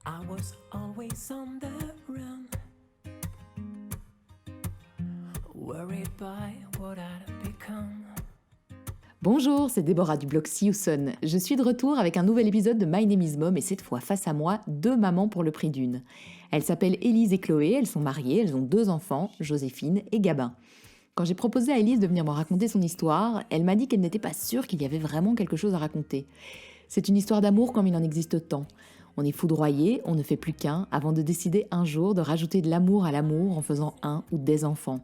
I was always on the run, worried by what I'd become. Bonjour, c'est Déborah du blog See You Sun. Je suis de retour avec un nouvel épisode de My Name is Mom et cette fois face à moi, 2 mamans pour le prix d'une. Elles s'appellent Élise et Chloé, elles sont mariées, elles ont 2 enfants, Joséphine et Gabin. Quand j'ai proposé à Élise de venir me raconter son histoire, elle m'a dit qu'elle n'était pas sûre qu'il y avait vraiment quelque chose à raconter. C'est une histoire d'amour comme il en existe tant. On est foudroyé, on ne fait plus qu'un, avant de décider un jour de rajouter de l'amour à l'amour en faisant un ou des enfants.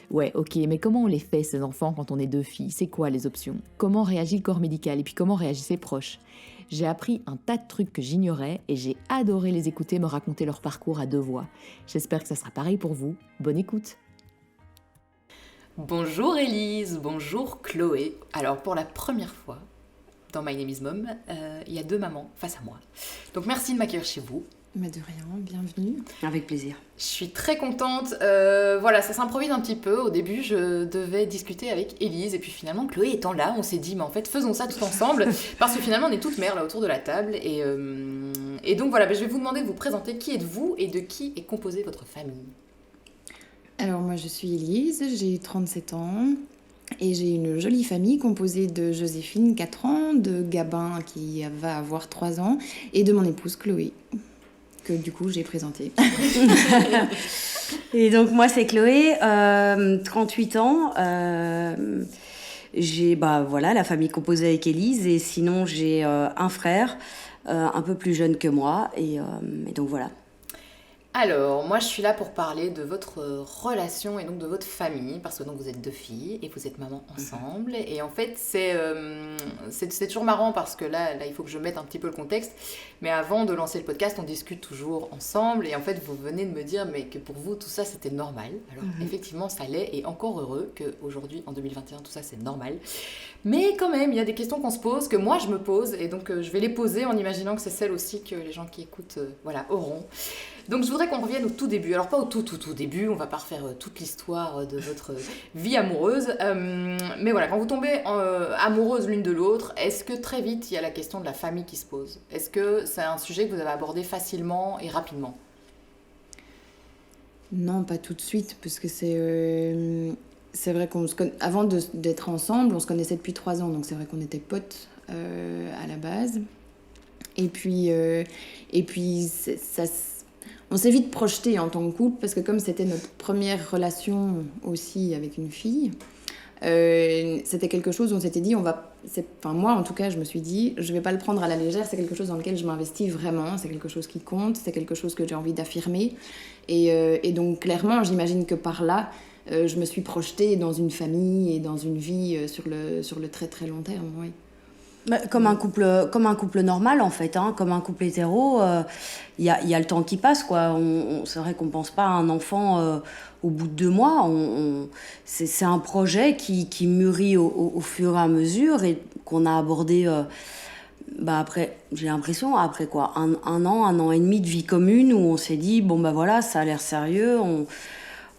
Ouais, ok, mais comment on les fait ces enfants quand on est 2 filles ? C'est quoi les options ? Comment réagit le corps médical ? Et puis comment réagissent ses proches ? J'ai appris un tas de trucs que j'ignorais et j'ai adoré les écouter me raconter leur parcours à 2 voix. J'espère que ça sera pareil pour vous. Bonne écoute. Bonjour Élise, bonjour Chloé. Alors pour la première fois dans My Name is Mom, il y a 2 mamans face à moi. Donc merci de m'accueillir chez vous. Mais de rien, bienvenue. Avec plaisir. Je suis très contente. Voilà, ça s'improvise un petit peu. Au début, je devais discuter avec Élise. Et puis finalement, Chloé étant là, on s'est dit, mais en fait, faisons ça tout ensemble. Parce que finalement, on est toutes mères là autour de la table. Et donc voilà, je vais vous demander de vous présenter. Qui êtes-vous et de qui est composée votre famille ? Alors moi je suis Élise, j'ai 37 ans et j'ai une jolie famille composée de Joséphine, 4 ans, de Gabin qui va avoir 3 ans et de mon épouse Chloé, que du coup j'ai présentée. Et donc moi c'est Chloé, 38 ans. J'ai la famille composée avec Élise et sinon j'ai un frère un peu plus jeune que moi et donc voilà. Alors, moi je suis là pour parler de votre relation et donc de votre famille, parce que donc vous êtes 2 filles et vous êtes maman ensemble. Et en fait, c'est toujours marrant parce que là, il faut que je mette un petit peu le contexte. Mais avant de lancer le podcast, on discute toujours ensemble. Et en fait, vous venez de me dire mais que pour vous, tout ça, c'était normal. Alors, effectivement, ça l'est. Et encore heureux qu'aujourd'hui, en 2021, tout ça, c'est normal. Mais quand même, il y a des questions qu'on se pose, que moi, je me pose. Et donc, je vais les poser en imaginant que c'est celles aussi que les gens qui écoutent auront. Donc je voudrais qu'on revienne au tout début. Alors pas au tout début, on va pas refaire toute l'histoire de votre vie amoureuse. Mais voilà, quand vous tombez amoureuses l'une de l'autre, est-ce que très vite il y a la question de la famille qui se pose ? Est-ce que c'est un sujet que vous avez abordé facilement et rapidement ? Non, pas tout de suite, parce que c'est vrai avant d'être ensemble, on se connaissait depuis 3 ans, donc c'est vrai qu'on était potes à la base. Et puis on s'est vite projeté en tant que couple parce que comme c'était notre première relation aussi avec une fille, c'était quelque chose où on s'était dit moi en tout cas je me suis dit je vais pas le prendre à la légère, c'est quelque chose dans lequel je m'investis vraiment, c'est quelque chose qui compte, c'est quelque chose que j'ai envie d'affirmer et donc clairement j'imagine que par là je me suis projetée dans une famille et dans une vie sur le très très long terme, oui. Comme un couple normal en fait, hein, comme un couple hétéro, y a le temps qui passe quoi. C'est vrai qu'on pense pas à un enfant au bout de 2 mois. C'est un projet qui mûrit au fur et à mesure et qu'on a abordé après, j'ai l'impression, après quoi, un an et demi de vie commune où on s'est dit ça a l'air sérieux.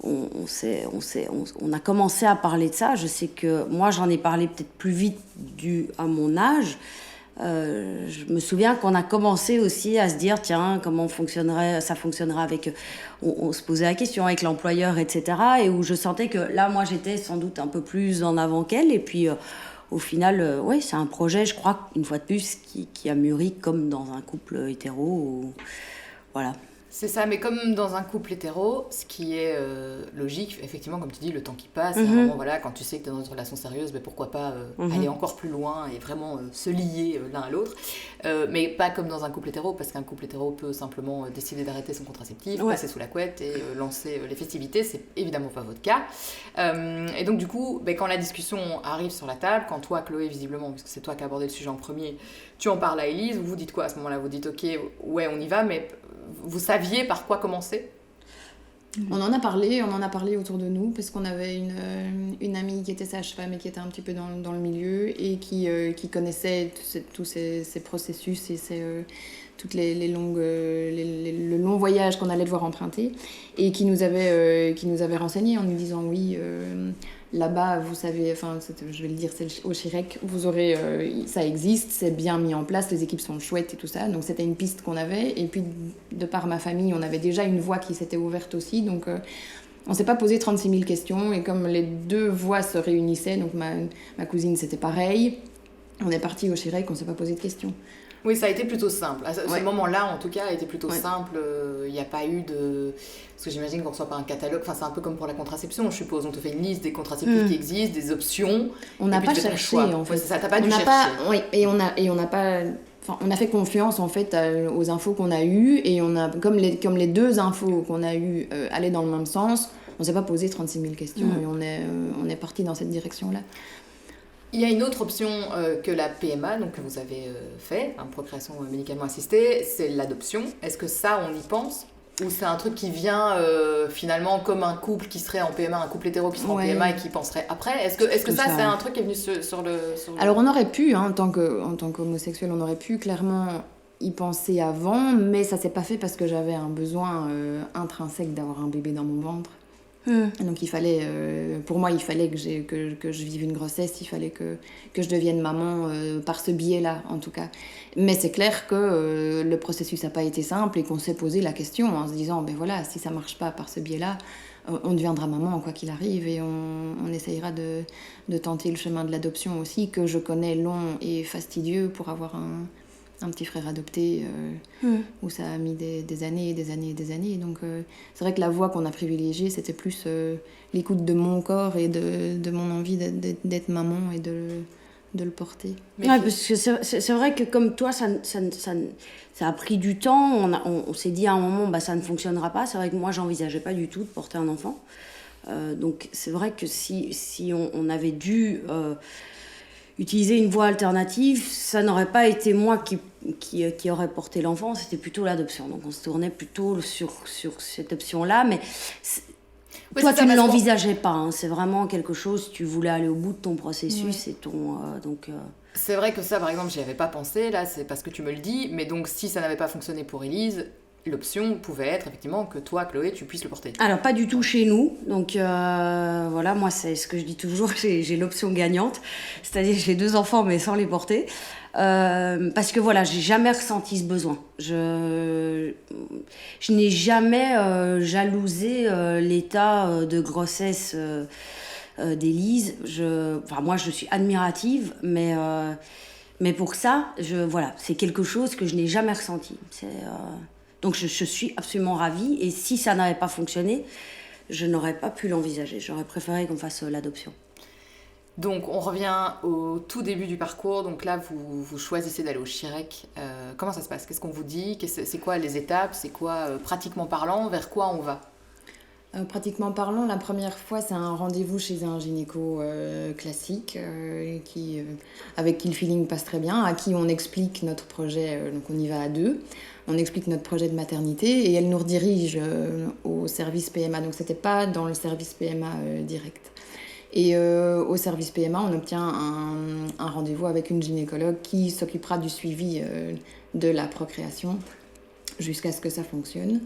On a commencé à parler de ça. Je sais que moi, j'en ai parlé peut-être plus vite dû à mon âge. Je me souviens qu'on a commencé aussi à se dire, tiens, comment ça fonctionnerait avec... On se posait la question avec l'employeur, etc. Et où je sentais que là, moi, j'étais sans doute un peu plus en avant qu'elle. Et puis, au final, c'est un projet, je crois, une fois de plus, qui a mûri comme dans un couple hétéro. Voilà. C'est ça, mais comme dans un couple hétéro, ce qui est logique, effectivement, comme tu dis, le temps qui passe, et vraiment, quand tu sais que tu es dans une relation sérieuse, pourquoi pas aller encore plus loin et vraiment se lier l'un à l'autre. Mais pas comme dans un couple hétéro, parce qu'un couple hétéro peut simplement décider d'arrêter son contraceptif, passer sous la couette et lancer les festivités. C'est évidemment pas votre cas. Et donc, du coup, quand la discussion arrive sur la table, quand toi, Chloé, visiblement, parce que c'est toi qui as abordé le sujet en premier, tu en parles à Élise, vous dites quoi à ce moment-là ? Vous dites, ok, ouais, on y va, mais vous saviez par quoi commencer ? On en a parlé autour de nous parce qu'on avait une amie qui était sage-femme et qui était un petit peu dans le milieu et qui connaissait tous ces processus et toutes les longues, le long voyage qu'on allait devoir emprunter, et qui nous avait renseigné en nous disant oui, là-bas, vous savez, enfin, je vais le dire, c'est au Chirec, vous aurez, ça existe, c'est bien mis en place, les équipes sont chouettes et tout ça, donc c'était une piste qu'on avait, et puis de par ma famille, on avait déjà une voie qui s'était ouverte aussi, donc on s'est pas posé 36 000 questions, et comme les deux voies se réunissaient, donc ma cousine c'était pareil, on est parti au Chirec, on s'est pas posé de questions. Oui, ça a été plutôt simple. Ce Ouais. moment-là, en tout cas, a été plutôt Ouais. simple. Il n'y a pas eu de... Parce que j'imagine qu'on ne reçoit pas un catalogue. Enfin, c'est un peu comme pour la contraception, je suppose. On te fait une liste des contraceptifs qui existent, des options. On n'a puis pas tu fais ton cherché, choix. en fait. Ouais, c'est ça, t'as pas On dû n'a chercher. oui, et on n'a pas... Enfin, on a fait confiance, en fait, aux infos qu'on a eues, et on a, comme les deux infos qu'on a eues allaient dans le même sens, on s'est pas posé 36 000 questions, et on est parti dans cette direction-là. Il y a une autre option que la PMA, donc que vous avez fait, procréation médicalement assistée, c'est l'adoption. Est-ce que ça, on y pense ? Ou c'est un truc qui vient finalement comme un couple qui serait en PMA, un couple hétéro qui serait Ouais. en PMA et qui penserait après ? Est-ce que ça, ça. c'est un truc qui est venu sur le... Alors on aurait pu, en tant qu'homosexuel, on aurait pu clairement y penser avant, mais ça s'est pas fait parce que j'avais un besoin intrinsèque d'avoir un bébé dans mon ventre. Donc il fallait, pour moi, il fallait que je vive une grossesse, il fallait que je devienne maman par ce biais-là, en tout cas. Mais c'est clair que le processus n'a pas été simple et qu'on s'est posé la question en se disant, ben voilà, si ça marche pas par ce biais-là, on deviendra maman quoi qu'il arrive, et on essayera de tenter le chemin de l'adoption aussi, que je connais long et fastidieux pour avoir un petit frère adopté où ça a mis des années et des années et des années. Donc c'est vrai que la voie qu'on a privilégiée, c'était plus l'écoute de mon corps et de mon envie d'être maman et de le porter. Mais Ouais, parce que c'est vrai que comme toi, ça a pris du temps. On s'est dit à un moment, bah, ça ne fonctionnera pas. C'est vrai que moi, j'envisageais pas du tout de porter un enfant. Donc c'est vrai que si on avait dû utiliser une voie alternative, ça n'aurait pas été moi qui aurait porté l'enfant, c'était plutôt l'adoption. Donc on se tournait plutôt sur cette option-là. Mais Oui, toi, c'est ça, tu ne parce qu'on- l'envisageais pas. Hein. C'est vraiment quelque chose, tu voulais aller au bout de ton processus et ton... C'est vrai que ça, par exemple, j'y avais pas pensé, là, c'est parce que tu me le dis, mais donc si ça n'avait pas fonctionné pour Élise, l'option pouvait être effectivement que toi, Chloé, tu puisses le porter. Alors, pas du tout chez nous. Donc, voilà, moi, c'est ce que je dis toujours, j'ai l'option gagnante. C'est-à-dire, j'ai 2 enfants, mais sans les porter. Parce que, voilà, j'ai jamais ressenti ce besoin. Je n'ai jamais jalousé l'état de grossesse d'Élise. Enfin, moi, je suis admirative, mais pour ça, voilà, c'est quelque chose que je n'ai jamais ressenti. Donc je suis absolument ravie, et si ça n'avait pas fonctionné, je n'aurais pas pu l'envisager. J'aurais préféré qu'on fasse l'adoption. Donc on revient au tout début du parcours, donc là vous choisissez d'aller au Chirec. Comment ça se passe ? Qu'est-ce qu'on vous dit ? C'est quoi les étapes ? C'est quoi, pratiquement parlant, vers quoi on va ? Pratiquement parlant, la première fois, c'est un rendez-vous chez un gynéco classique avec qui le feeling passe très bien, à qui on explique notre projet, donc on y va à 2. On explique notre projet de maternité et elle nous redirige au service PMA. Donc c'était pas dans le service PMA direct. Et au service PMA, on obtient un rendez-vous avec une gynécologue qui s'occupera du suivi de la procréation jusqu'à ce que ça fonctionne.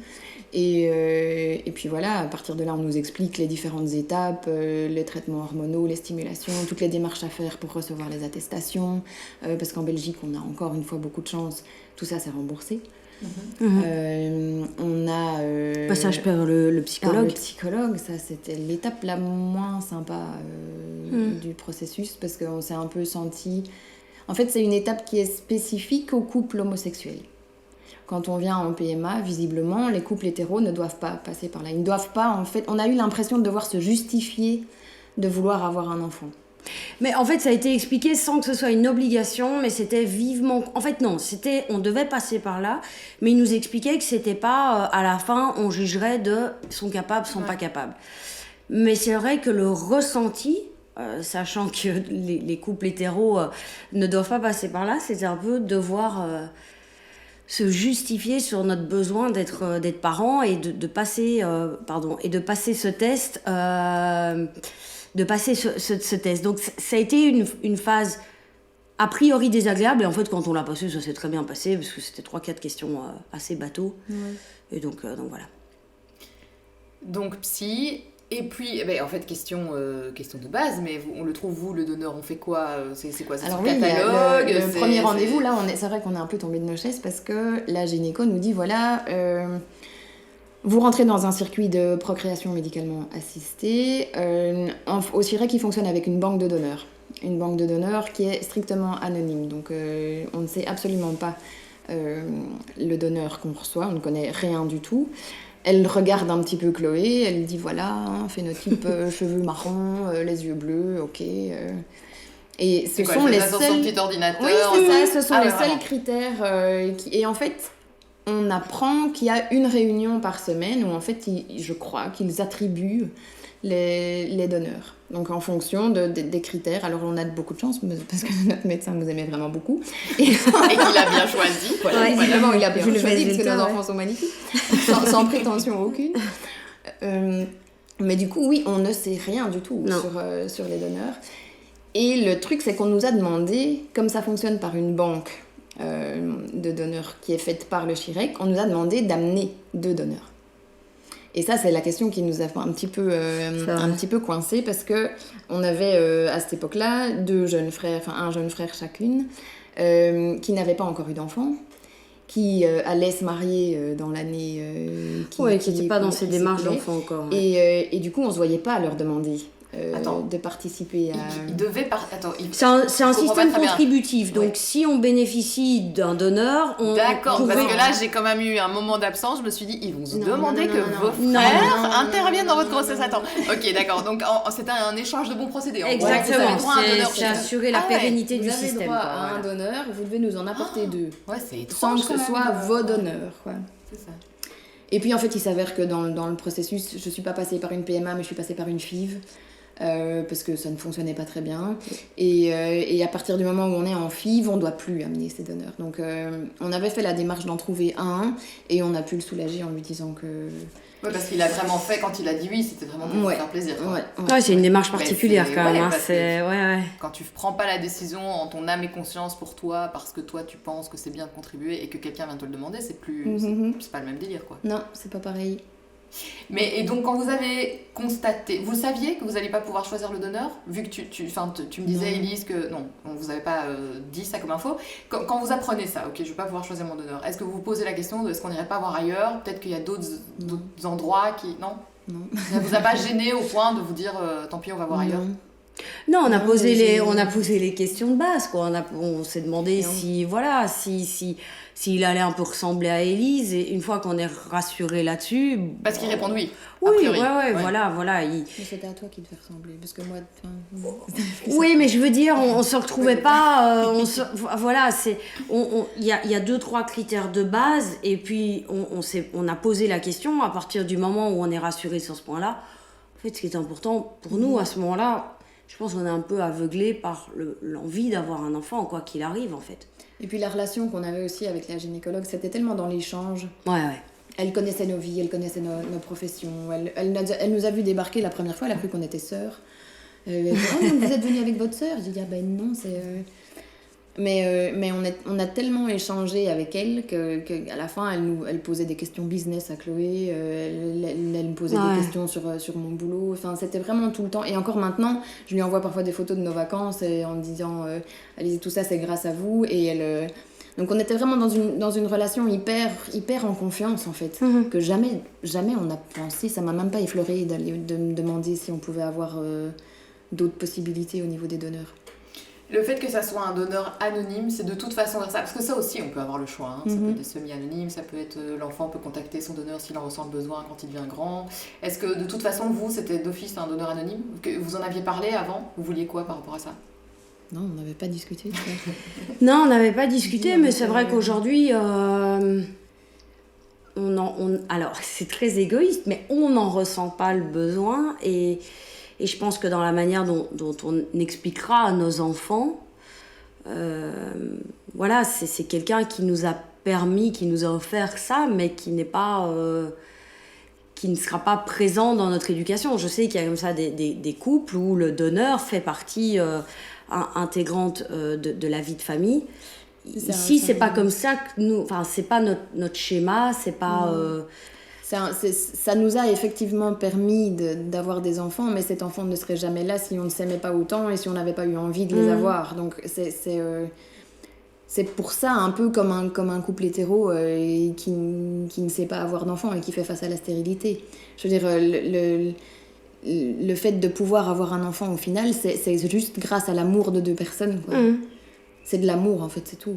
Et puis voilà, à partir de là, on nous explique les différentes étapes, les traitements hormonaux, les stimulations, toutes les démarches à faire pour recevoir les attestations, parce qu'en Belgique, on a encore une fois beaucoup de chance, tout ça c'est remboursé. On a... Passage par le psychologue. Le psychologue, ça c'était l'étape la moins sympa du processus, parce qu'on s'est un peu senti... En fait, c'est une étape qui est spécifique aux couples homosexuels. Quand on vient en PMA, visiblement, les couples hétéros ne doivent pas passer par là. Ils ne doivent pas, en fait... On a eu l'impression de devoir se justifier de vouloir avoir un enfant. Mais en fait, ça a été expliqué sans que ce soit une obligation, mais c'était vivement... En fait, non, on devait passer par là, mais ils nous expliquaient que c'était pas, à la fin, on jugerait de sont capables, sont pas capables. Mais c'est vrai que le ressenti, sachant que les couples hétéros ne doivent pas passer par là, c'était un peu devoir se justifier sur notre besoin d'être parents et de passer ce test... de passer ce test. Donc ça a été une phase a priori désagréable. Et en fait, quand on l'a passé, ça s'est très bien passé parce que c'était 3-4 questions assez bateau. Ouais. Et donc voilà. Donc psy, et puis, en fait, question de base, mais on le trouve vous, le donneur, on fait quoi? C'est quoi? C'est Alors son oui, il y a catalogue? le premier rendez-vous, là, c'est vrai qu'on est un peu tombé de nos chaises parce que la gynéco nous dit, voilà, vous rentrez dans un circuit de procréation médicalement assistée, au CIREC qui fonctionne avec une banque de donneurs. Une banque de donneurs qui est strictement anonyme, donc on ne sait absolument pas le donneur qu'on reçoit, on ne connaît rien du tout. Elle regarde un petit peu Chloé, elle dit voilà, hein, phénotype cheveux marrons, les yeux bleus, ok. Et ce sont les sur son seuls... petit ordinateur. Oui, c'est ça, ce sont les vraiment. seuls critères. Et en fait, on apprend qu'il y a une réunion par semaine où en fait, je crois qu'ils attribuent les donneurs. Donc en fonction des critères. Alors on a beaucoup de chance parce que notre médecin nous aimait vraiment beaucoup. Et qu'il a bien choisi. Voilà, Ouais. évidemment, il a bien Vu le choisi parce que résultat, nos ouais. enfants sont magnifiques, sans prétention aucune. Mais du coup, oui, on ne sait rien du tout Non. sur les donneurs. Et le truc, c'est qu'on nous a demandé, comme ça fonctionne par une banque de donneurs qui est faite par le CIREC, on nous a demandé d'amener 2 donneurs. Et ça, c'est la question qui nous a un petit peu coincés parce que on avait à cette époque-là 2 jeunes frères, enfin un jeune frère chacune, qui n'avaient pas encore eu d'enfant, qui allaient se marier dans l'année Qui n'était pas dans ces démarches s'écoulait. d'enfant encore. Ouais. Et du coup, on se voyait pas leur demander Attends. de participer à... Il devait C'est un Je comprends système pas très bien. contributif. Donc Ouais. si on bénéficie d'un donneur, on D'accord, pouvait- parce que là j'ai quand même eu un moment d'absence, je me suis dit, ils vont se Non, demander non, que non, vos non, non. frères Non, non, non, interviennent non, dans votre non, grossesse. non, Attends, ok, d'accord, donc c'était un échange de bons procédés. En gros. Vous Exactement, avez droit à un donneur. c'est assurer la Ah ouais. pérennité Vous du avez système. droit quoi, à un voilà. donneur, vous devez nous en apporter 2. Ouais, c'est Sans étrange que ce quand même, soit quoi. vos donneurs, quoi. C'est ça. Et puis en fait, il s'avère que dans le processus, je suis pas passée par une PMA, mais je suis passée par une FIV. Parce que ça ne fonctionnait pas très bien. Et à partir du moment où on est en FIV, on ne doit plus amener ses donneurs. Donc on avait fait la démarche d'en trouver un, et on a pu le soulager en lui disant que... Ouais, parce qu'il a vraiment fait, quand il a dit oui, c'était vraiment pour Ouais. faire plaisir. Quoi. Ouais, c'est une démarche Mais particulière c'est- quand même. ouais, Hein. parce que- C'est... Ouais. Quand tu prends pas la décision en ton âme et conscience pour toi, parce que toi tu penses que c'est bien de contribuer et que quelqu'un vient te le demander, c'est plus... c'est pas le même délire, quoi. Non, c'est pas pareil. Mais et donc quand vous avez constaté, vous saviez que vous n'alliez pas pouvoir choisir le donneur, vu que tu me disais Non. Élise que non, vous n'avez pas dit ça comme info. Quand vous apprenez ça, ok, je vais pas pouvoir choisir mon donneur. Est-ce que vous vous posez la question de est-ce qu'on n'irait pas voir ailleurs? Peut-être qu'il y a d'autres endroits qui non. Non. Ça vous a pas gêné au point de vous dire tant pis on va voir ailleurs? Non. Non, on a Non, posé mais on a posé les questions de base, quoi. On s'est demandé s'il allait un peu ressembler à Élise, et une fois qu'on est rassuré là-dessus. Parce qu'ils répondent oui. a Oui, priori. ouais, voilà. Mais c'était à toi qui devait ressembler, parce que moi... Oui, mais je veux dire, on se retrouvait pas. Voilà, il y a 2-3 critères de base, et puis on a posé la question à partir du moment où on est rassuré sur ce point-là. En fait, ce qui est important pour nous à ce moment-là, je pense qu'on est un peu aveuglé par l'envie d'avoir un enfant, quoi qu'il arrive, en fait. Et puis la relation qu'on avait aussi avec la gynécologue, c'était tellement dans l'échange. Ouais. Elle connaissait nos vies, elle connaissait nos professions. Elle nous a vu débarquer la première fois, elle a cru qu'on était sœurs. Elle a dit, oh, donc vous êtes venue avec votre sœur? J'ai dit, ah ben non, c'est... Mais on a tellement échangé avec elle qu'à la fin, elle posait des questions business à Chloé, elle me posait des questions sur mon boulot. Enfin, c'était vraiment tout le temps. Et encore maintenant, je lui envoie parfois des photos de nos vacances en me disant Allez, tout ça, c'est grâce à vous. Et elle... Donc on était vraiment dans une relation hyper en confiance, en fait. Que jamais on a pensé, ça m'a même pas effleuré de me demander si on pouvait avoir d'autres possibilités au niveau des donneurs. Le fait que ça soit un donneur anonyme, c'est de toute façon ça. Parce que ça aussi, on peut avoir le choix. Hein. Ça peut être des semi-anonymes, ça peut être l'enfant peut contacter son donneur s'il en ressent le besoin quand il devient grand. Est-ce que de toute façon, vous, c'était d'office un donneur anonyme? Que vous en aviez parlé avant? Vous vouliez quoi par rapport à ça? Non, on n'avait pas discuté. Non, on n'avait pas discuté, Oui, mais c'est vrai qu'aujourd'hui, alors c'est très égoïste, mais on n'en ressent pas le besoin, et je pense que dans la manière dont on expliquera à nos enfants, voilà, c'est quelqu'un qui nous a permis, qui nous a offert ça, mais qui n'est pas qui ne sera pas présent dans notre éducation. Je sais qu'il y a comme ça des couples où le donneur fait partie intégrante de la vie de famille. Ici, c'est pas comme ça que nous... Enfin, c'est pas notre schéma, c'est pas... Ça nous a effectivement permis d'avoir des enfants, mais cet enfant ne serait jamais là si on ne s'aimait pas autant et si on n'avait pas eu envie de les avoir. Donc c'est pour ça un peu comme un couple hétéro qui ne sait pas avoir d'enfants et qui fait face à la stérilité. Je veux dire, le fait de pouvoir avoir un enfant au final, c'est juste grâce à l'amour de deux personnes, quoi. C'est de l'amour, en fait, c'est tout.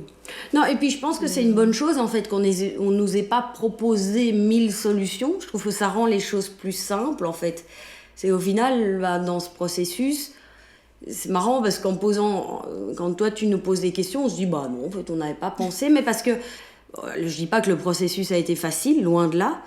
Non, et puis je pense que c'est une bonne chose, en fait, qu'on nous ait pas proposé 1000 solutions. Je trouve que ça rend les choses plus simples, en fait. C'est au final, dans ce processus, c'est marrant parce quand toi tu nous poses des questions, on se dit, bah non, en fait, on n'avait pas pensé, mais parce que, je dis pas que le processus a été facile, loin de là,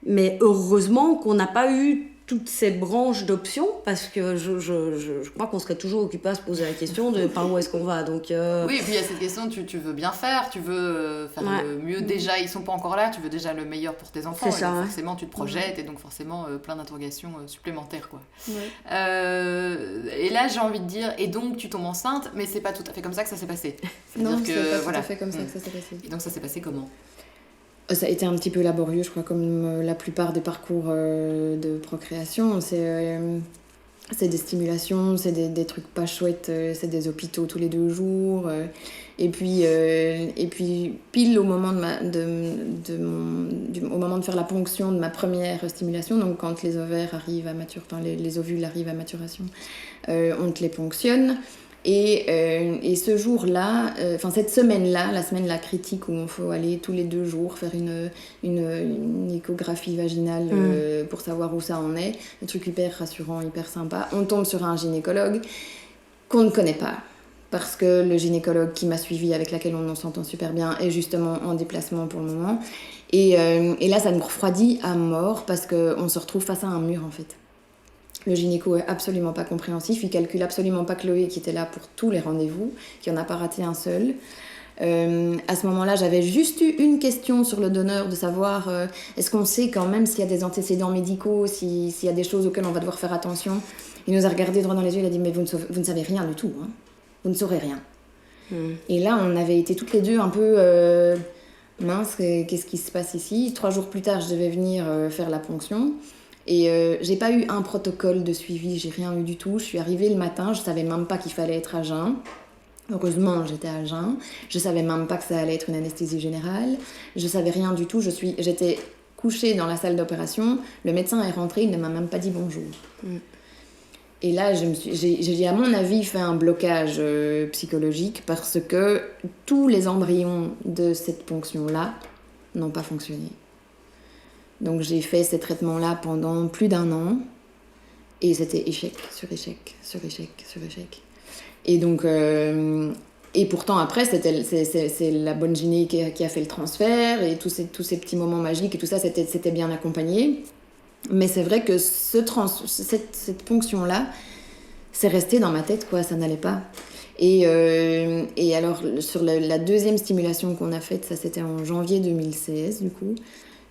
mais heureusement qu'on n'a pas eu toutes ces branches d'options, parce que je crois qu'on serait toujours occupé à se poser la question de par où est-ce qu'on va. Donc, Oui, et puis il y a cette question, tu veux bien faire, tu veux faire le mieux. Déjà, ils sont pas encore là, tu veux déjà le meilleur pour tes enfants. C'est ça, donc forcément, tu te projettes, et donc forcément, plein d'interrogations supplémentaires, quoi. Ouais. Et là, j'ai envie de dire, et donc tu tombes enceinte, mais c'est pas tout à fait comme ça que ça s'est passé. Non, C'est-à-dire c'est pas voilà. tout à fait comme ça que ça s'est passé. Et donc ça s'est passé comment ? Ça a été un petit peu laborieux, je crois, comme la plupart des parcours de procréation. C'est des stimulations, c'est des trucs pas chouettes, c'est des hôpitaux tous les 2 jours. Et puis pile au moment au moment de faire la ponction de ma première stimulation, donc quand les ovaires arrivent à les ovules arrivent à maturation, on te les ponctionne. Et ce jour-là, cette semaine-là, la semaine-là critique où il faut aller tous les 2 jours faire une échographie vaginale pour savoir où ça en est, un truc hyper rassurant, hyper sympa, on tombe sur un gynécologue qu'on ne connaît pas. Parce que le gynécologue qui m'a suivie, avec laquelle on s'entend super bien, est justement en déplacement pour le moment. Et là, ça nous refroidit à mort parce qu'on se retrouve face à un mur, en fait. Le gynéco est absolument pas compréhensif, il calcule absolument pas Chloé qui était là pour tous les rendez-vous, qui en a pas raté un seul. À ce moment-là, j'avais juste eu une question sur le donneur, de savoir est-ce qu'on sait quand même s'il y a des antécédents médicaux, s'il y a des choses auxquelles on va devoir faire attention. Il nous a regardé droit dans les yeux, il a dit mais vous ne savez rien du tout, hein. Vous ne saurez rien. Et là, on avait été toutes les deux un peu mince, qu'est-ce qui se passe ici ? 3 jours plus tard, je devais venir faire la ponction. Et j'ai pas eu un protocole de suivi, j'ai rien eu du tout. Je suis arrivée le matin, je savais même pas qu'il fallait être à jeun. Heureusement, j'étais à jeun. Je savais même pas que ça allait être une anesthésie générale. Je savais rien du tout. J'étais couchée dans la salle d'opération. Le médecin est rentré, il ne m'a même pas dit bonjour. Et là, j'ai à mon avis fait un blocage psychologique parce que tous les embryons de cette ponction-là n'ont pas fonctionné. Donc j'ai fait ces traitements-là pendant plus d'1 an et c'était échec sur échec sur échec sur échec. Et donc et pourtant après c'est la bonne gyné qui a fait le transfert et tous ces petits moments magiques et tout ça c'était bien accompagné. Mais c'est vrai que cette ponction-là, c'est resté dans ma tête, quoi, ça n'allait pas. Et alors sur la deuxième stimulation qu'on a faite, ça c'était en janvier 2016 du coup.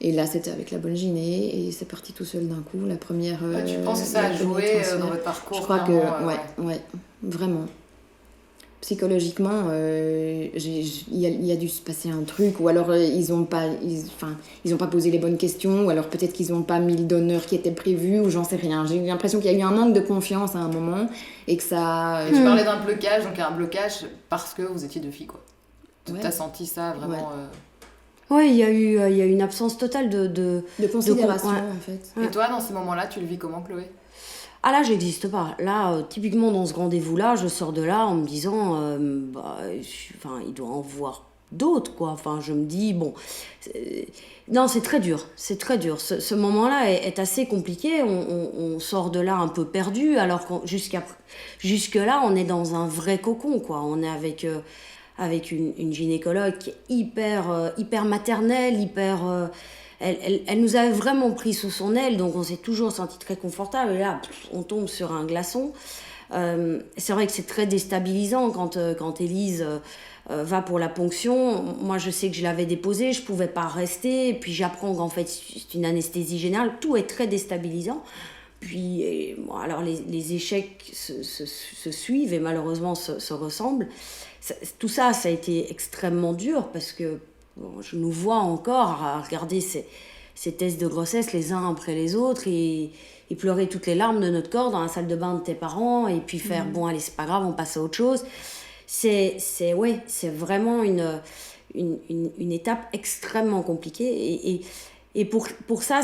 Et là, c'était avec la bonne gyné, et c'est parti tout seul d'un coup. La première. Tu penses que ça a joué dans votre parcours? Je crois que, ouais, vraiment. Psychologiquement, il y a dû se passer un truc, ou alors ils ont pas posé les bonnes questions, ou alors peut-être qu'ils n'ont pas mis le donneur qui était prévu, ou j'en sais rien. J'ai eu l'impression qu'il y a eu un manque de confiance à un moment, et que ça. Tu parlais d'un blocage, donc un blocage parce que vous étiez 2 filles, quoi. Tu as senti ça vraiment. Oui, il y a eu une absence totale de considération, en fait. Et toi, dans ces moments-là, tu le vis comment, Chloé ? Ah là, j'existe pas. Là, typiquement dans ce rendez-vous-là, je sors de là en me disant, il doit en voir d'autres, quoi. Enfin, je me dis, bon... Non, c'est très dur. Ce moment-là est assez compliqué. On sort de là un peu perdu, alors que jusque-là, on est dans un vrai cocon, quoi. On est avec une gynécologue qui est hyper maternelle, elle nous avait vraiment pris sous son aile, donc on s'est toujours senti très confortable. Et là, on tombe sur un glaçon. C'est vrai que c'est très déstabilisant quand Élise va pour la ponction. Moi, je sais que je l'avais déposé, je pouvais pas rester. Et puis j'apprends qu'en fait, c'est une anesthésie générale. Tout est très déstabilisant. Puis, bon, alors les échecs se suivent et malheureusement se ressemblent. Tout ça, ça a été extrêmement dur parce que bon, je nous vois encore à regarder ces tests de grossesse les uns après les autres et pleurer toutes les larmes de notre corps dans la salle de bain de tes parents et puis faire bon, allez, c'est pas grave, on passe à autre chose. C'est vraiment une étape extrêmement compliquée et pour ça,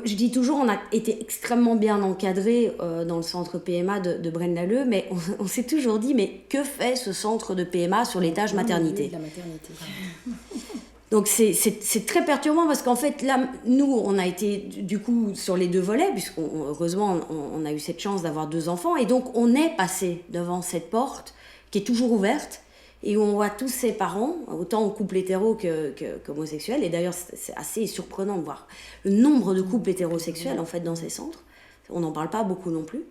je dis toujours, on a été extrêmement bien encadrés dans le centre PMA de Braine-l'Alleud, mais on s'est toujours dit, mais que fait ce centre de PMA sur l'étage maternité ? La maternité. Donc c'est très perturbant parce qu'en fait, là, nous, on a été du coup sur les deux volets, puisqu'heureusement, on a eu cette chance d'avoir 2 enfants, et donc on est passé devant cette porte qui est toujours ouverte, et où on voit tous ses parents, autant en couple hétéro qu'homosexuel. Et d'ailleurs, c'est assez surprenant de voir le nombre de couples hétérosexuels en fait, dans ces centres. On n'en parle pas beaucoup non plus.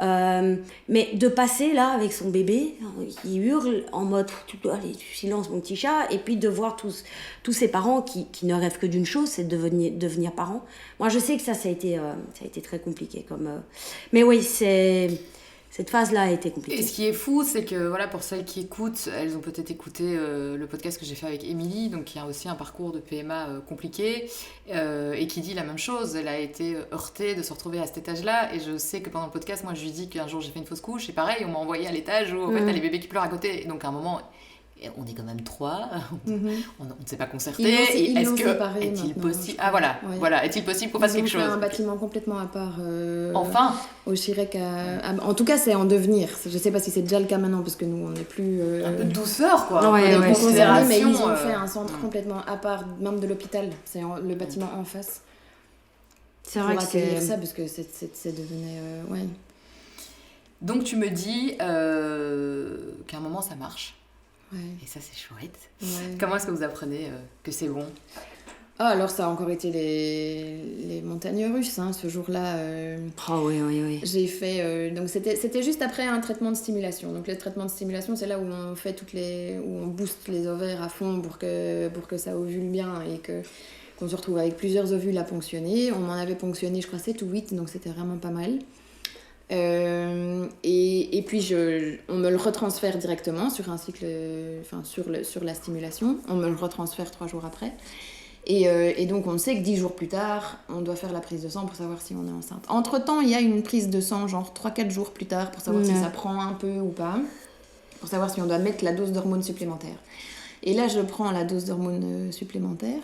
Mais de passer là avec son bébé qui hurle en mode allez, du silence mon petit chat, et puis de voir tous ces parents qui ne rêvent que d'une chose, c'est de devenir parents. Moi je sais que ça a été très compliqué mais oui, cette phase-là a été compliquée. Et ce qui est fou, c'est que voilà, pour celles qui écoutent, elles ont peut-être écouté le podcast que j'ai fait avec Émilie, donc qui a aussi un parcours de PMA compliqué, et qui dit la même chose. Elle a été heurtée de se retrouver à cet étage-là, et je sais que pendant le podcast, moi je lui dis qu'un jour j'ai fait une fausse couche, et pareil, on m'a envoyé à l'étage où en fait, t'as les bébés qui pleurent à côté. Et donc à un moment, on est quand même 3, on ne s'est pas concerté. Ils l'ont séparé est-il maintenant, possible voilà, est-il possible qu'on fasse quelque chose? Ils ont fait un bâtiment complètement à part. Enfin. Au Chirec. En tout cas, c'est en devenir. Je sais pas si c'est déjà le cas maintenant parce que nous, on n'est plus. Un peu de douceur, quoi. On est concernés, mais ils ont considération, fait un centre complètement à part, même de l'hôpital. C'est le bâtiment en face. C'est vrai que c'est ça parce que c'est devenu. Ouais. Donc tu me dis qu'à un moment ça marche. Ouais. Et ça c'est chouette. Ouais. Comment est-ce que vous apprenez que c'est bon? Ah, alors ça a encore été les montagnes russes, hein, ce jour-là. Oui. J'ai fait... donc c'était juste après un traitement de stimulation. Donc le traitement de stimulation, c'est là où on fait où on booste les ovaires à fond pour que ça ovule bien et qu'on se retrouve avec plusieurs ovules à ponctionner. On m'en avait ponctionné, je crois, 7 ou 8, donc c'était vraiment pas mal. Et puis on me le retransfère directement sur un cycle, sur la stimulation. On me le retransfère 3 jours après. Et donc on sait que 10 jours plus tard, on doit faire la prise de sang pour savoir si on est enceinte. Entre-temps, il y a une prise de sang, genre 3-4 jours plus tard, pour savoir si ça prend un peu ou pas, pour savoir si on doit mettre la dose d'hormones supplémentaires. Et là, je prends la dose d'hormones supplémentaires.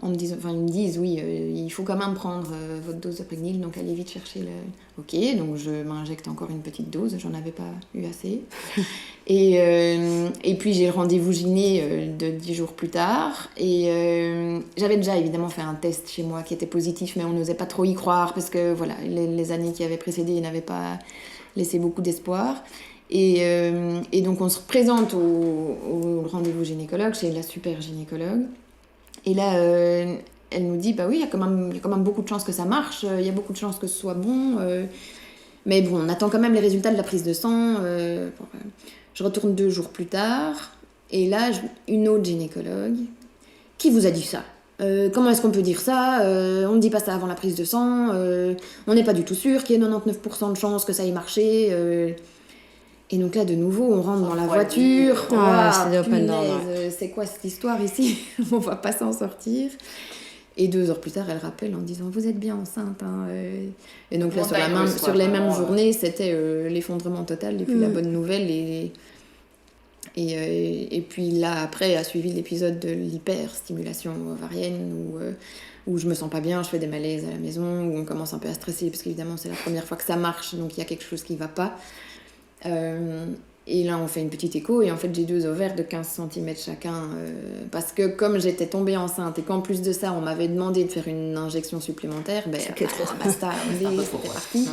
Ils me disent, oui, il faut quand même prendre votre dose de prégnil, donc allez vite chercher le... Ok, donc je m'injecte encore une petite dose, j'en avais pas eu assez. Et puis j'ai le rendez-vous gyné de 10 jours plus tard. Et j'avais déjà évidemment fait un test chez moi qui était positif, mais on n'osait pas trop y croire parce que voilà, les années qui avaient précédé n'avaient pas laissé beaucoup d'espoir. Et donc on se présente au rendez-vous gynécologue, chez la super gynécologue. Et là, elle nous dit, bah oui, il y a quand même beaucoup de chances que ça marche, il y a beaucoup de chances que ce soit bon, mais bon, on attend quand même les résultats de la prise de sang. Je retourne 2 jours plus tard, et là, une autre gynécologue, qui vous a dit ça? Comment est-ce qu'on peut dire ça? On ne dit pas ça avant la prise de sang, on n'est pas du tout sûr qu'il y ait 99% de chances que ça ait marché. Et donc là, de nouveau, on rentre dans la voiture. C'est quoi cette histoire ici? On va pas s'en sortir. Et 2 heures plus tard, elle rappelle en disant « Vous êtes bien enceinte hein. ». Et donc là, sur les mêmes journées, c'était l'effondrement total depuis la bonne nouvelle. Et puis là, après, a suivi l'épisode de l'hyperstimulation ovarienne où je me sens pas bien, je fais des malaises à la maison, où on commence un peu à stresser parce qu'évidemment, c'est la première fois que ça marche, donc il y a quelque chose qui va pas. Et là on fait une petite écho et en fait j'ai 2 ovaires de 15 cm chacun parce que comme j'étais tombée enceinte et qu'en plus de ça on m'avait demandé de faire une injection supplémentaire, basta, c'était parti.